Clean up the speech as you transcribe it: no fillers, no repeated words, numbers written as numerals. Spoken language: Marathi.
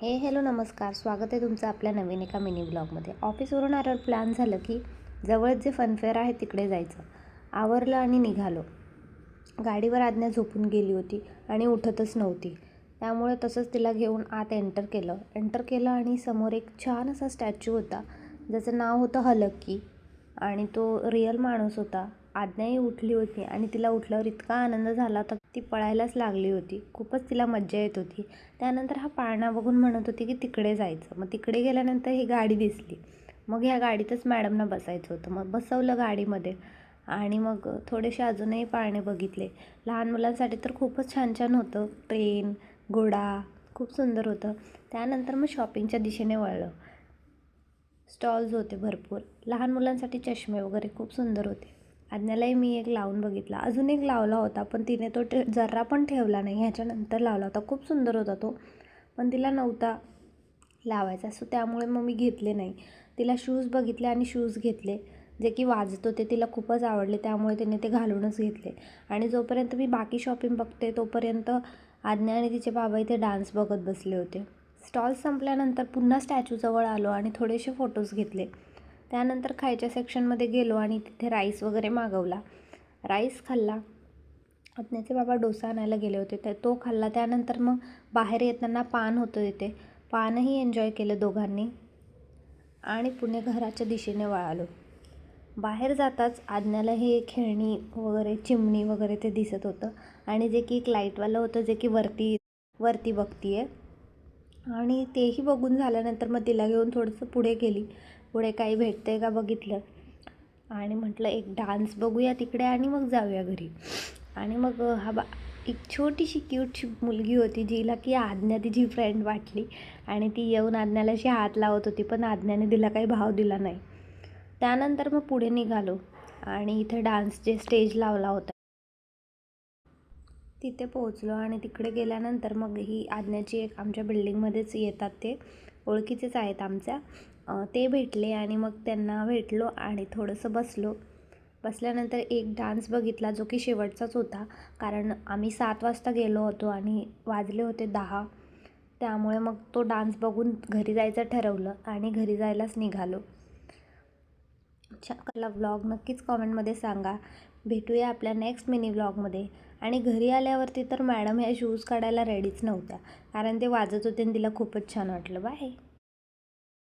हॅलो नमस्कार. स्वागत आहे तुमचं आपल्या नवीन एका मिनी ब्लॉगमध्ये. ऑफिसवरून आल्यावर प्लॅन झालं की जवळच जे फनफेअर आहे तिकडे जायचं. आवरलं आणि निघालो. गाडीवर आज्ञा झोपून गेली होती आणि उठतच नव्हती. त्यामुळे तसंच तिला घेऊन आत एंटर केलं आणि समोर एक छान असा स्टॅच्यू होता ज्याचं नाव होतं हलक्की आणि तो रिअल माणूस होता. आज्ञाही उठली होती आणि तिला उठल्यावर इतका आनंद झाला होता, ती पळायलाच लागली होती. खूपच तिला मज्जा येत होती. त्यानंतर हा पाळणा बघून म्हणत होती की तिकडे जायचं. मग तिकडे गेल्यानंतर ही गाडी दिसली. मग ह्या गाडीतच मॅडमना बसायचं होतं. मग बसवलं गाडीमध्ये आणि मग थोडेसे अजूनही पाळणे बघितले. लहान मुलांसाठी तर खूपच छान छान होतं. ट्रेन, घोडा खूप सुंदर होतं. त्यानंतर मग शॉपिंगच्या दिशेने वळलं. स्टॉल्स होते भरपूर. लहान मुलांसाठी चष्मे वगैरे खूप सुंदर होते. आज्ञालाही मी एक लावून बघितला. अजून एक लावला होता पण तिने तो जरा पण ठेवला नाही. ह्याच्यानंतर लावला होता. खूप सुंदर होता तो, पण तिला नव्हता लावायचा. सो त्यामुळे मग मी घेतले नाही. तिला शूज बघितले आणि शूज घेतले जे की वाजत होते. तिला खूपच आवडले त्यामुळे तिने ते घालूनच घेतले. आणि जोपर्यंत मी बाकी शॉपिंग बघते तोपर्यंत आज्ञा आणि तिचे बाबा इथे डान्स बघत बसले होते. स्टॉल्स संपल्यानंतर पुन्हा स्टॅच्यूजवळ आलो आणि थोडेसे फोटोज घेतले. त्यानंतर खायच्या सेक्शनमध्ये गेलो आणि तिथे राईस वगैरे मागवला. राईस खाल्ला. आज्ञाचे बाबा डोसा आणायला गेले होते तर तो खाल्ला. त्यानंतर मग बाहेर येताना पान होतं तिथे. पानही एन्जॉय केलं दोघांनी आणि पुणे घराच्या दिशेने वळालो. बाहेर जाताच आज्ञाला हे खेळणी वगैरे चिमणी वगैरे ते दिसत होतं आणि जे की एक लाईटवालं होतं जे की वरती बघती आहे. आणि तेही बघून झाल्यानंतर मग तिला घेऊन थोडंसं पुढे गेली. पुढे काही भेटते का बघितलं आणि म्हटलं एक डान्स बघूया तिकडे आणि मग जाऊया घरी. आणि मग एक छोटीशी क्यूटशी मुलगी होती जिला की आज्ञा तिची फ्रेंड वाटली आणि ती येऊन आज्ञाला अशी हात लावत होती पण आज्ञाने तिला काही भाव दिला नाही. त्यानंतर मग पुढे निघालो आणि इथे डान्सचे स्टेज लावला होता तिथे पोहोचलो आणि तिकडे गेल्यानंतर मग ही आज्ञाची एक आमच्या बिल्डिंगमध्येच येतात ते ओळखीचेच आहेत आमच्या. ते भेटले आणि मग त्यांना भेटलो आणि थोडंसं बसल्यानंतर एक डान्स बघितला जो की शेवटचाच होता कारण आम्ही 7 वाजता गेलो होतो आणि वाजले होते 10. त्यामुळे मग तो डान्स बघून घरी जायचं ठरवलं आणि घरी जायलाच निघालो. छान व्लॉग नक्कीच कॉमेंटमध्ये सांगा. भेटूया आपल्या नेक्स्ट मिनी व्लॉगमध्ये. आणि घरी आल्यावरती तर मॅडम ह्या शूज काढायला रेडीच नव्हत्या कारण ते वाजत होते आणि तिला खूपच छान वाटलं. बाय.